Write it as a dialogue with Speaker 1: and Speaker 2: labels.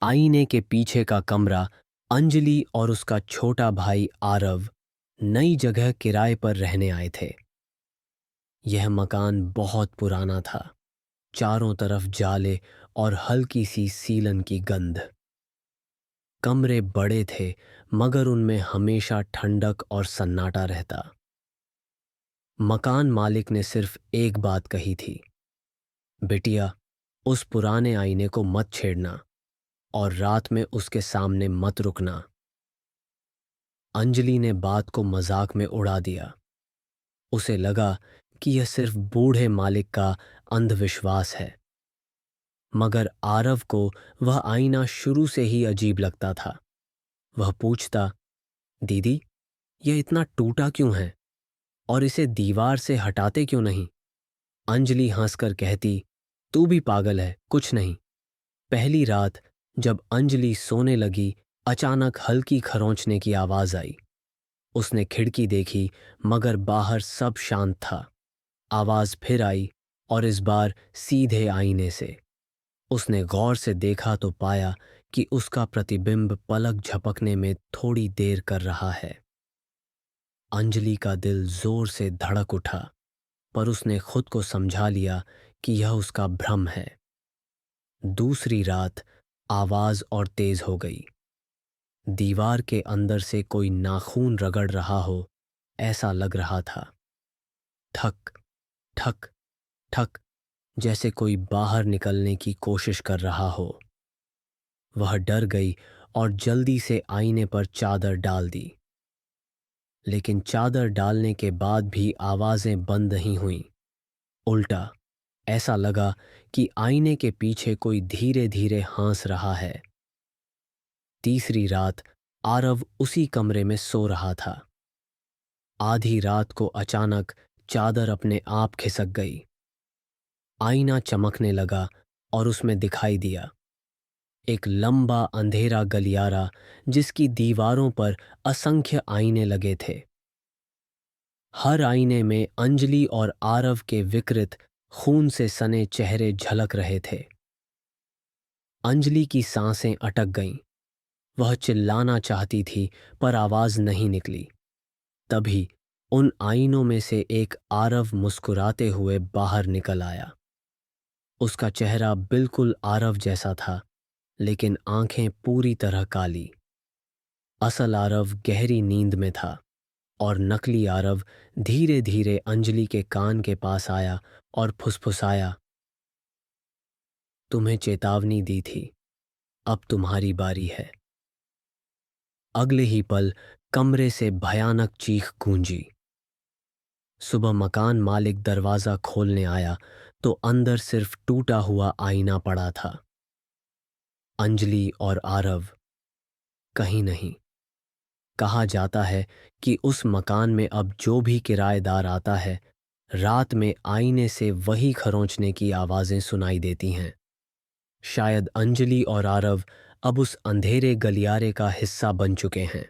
Speaker 1: आईने के पीछे का कमरा अंजलि और उसका छोटा भाई आरव नई जगह किराए पर रहने आए थे। यह मकान बहुत पुराना था, चारों तरफ जाले और हल्की सी सीलन की गंध। कमरे बड़े थे मगर उनमें हमेशा ठंडक और सन्नाटा रहता। मकान मालिक ने सिर्फ एक बात कही थी, बिटिया, उस पुराने आईने को मत छेड़ना और रात में उसके सामने मत रुकना। अंजलि ने बात को मजाक में उड़ा दिया। उसे लगा कि यह सिर्फ बूढ़े मालिक का अंधविश्वास है, मगर आरव को वह आईना शुरू से ही अजीब लगता था। वह पूछता, दीदी, यह इतना टूटा क्यों है और इसे दीवार से हटाते क्यों नहीं? अंजलि हंसकर कहती, तू भी पागल है, कुछ नहीं। पहली रात जब अंजलि सोने लगी, अचानक हल्की खरोंचने की आवाज आई। उसने खिड़की देखी मगर बाहर सब शांत था। आवाज फिर आई और इस बार सीधे आईने से। उसने गौर से देखा तो पाया कि उसका प्रतिबिंब पलक झपकने में थोड़ी देर कर रहा है। अंजलि का दिल जोर से धड़क उठा, पर उसने खुद को समझा लिया कि यह उसका भ्रम है। दूसरी रात आवाज और तेज हो गई। दीवार के अंदर से कोई नाखून रगड़ रहा हो ऐसा लग रहा था। ठक ठक ठक, जैसे कोई बाहर निकलने की कोशिश कर रहा हो। वह डर गई और जल्दी से आईने पर चादर डाल दी। लेकिन चादर डालने के बाद भी आवाजें बंद नहीं हुईं। उल्टा ऐसा लगा कि आईने के पीछे कोई धीरे धीरे हंस रहा है। तीसरी रात आरव उसी कमरे में सो रहा था। आधी रात को अचानक चादर अपने आप खिसक गई। आईना चमकने लगा और उसमें दिखाई दिया एक लंबा अंधेरा गलियारा जिसकी दीवारों पर असंख्य आईने लगे थे। हर आईने में अंजलि और आरव के विकृत खून से सने चेहरे झलक रहे थे। अंजलि की सांसें अटक गईं। वह चिल्लाना चाहती थी पर आवाज नहीं निकली। तभी उन आईनों में से एक आरव मुस्कुराते हुए बाहर निकल आया। उसका चेहरा बिल्कुल आरव जैसा था, लेकिन आंखें पूरी तरह काली। असल आरव गहरी नींद में था और नकली आरव धीरे धीरे अंजलि के कान के पास आया और फुसफुसाया, तुम्हें चेतावनी दी थी, अब तुम्हारी बारी है। अगले ही पल कमरे से भयानक चीख गूंजी। सुबह मकान मालिक दरवाजा खोलने आया तो अंदर सिर्फ टूटा हुआ आईना पड़ा था। अंजलि और आरव कहीं नहीं। कहा जाता है कि उस मकान में अब जो भी किराएदार आता है, रात में आईने से वही खरोंचने की आवाजें सुनाई देती हैं। शायद अंजलि और आरव अब उस अंधेरे गलियारे का हिस्सा बन चुके हैं।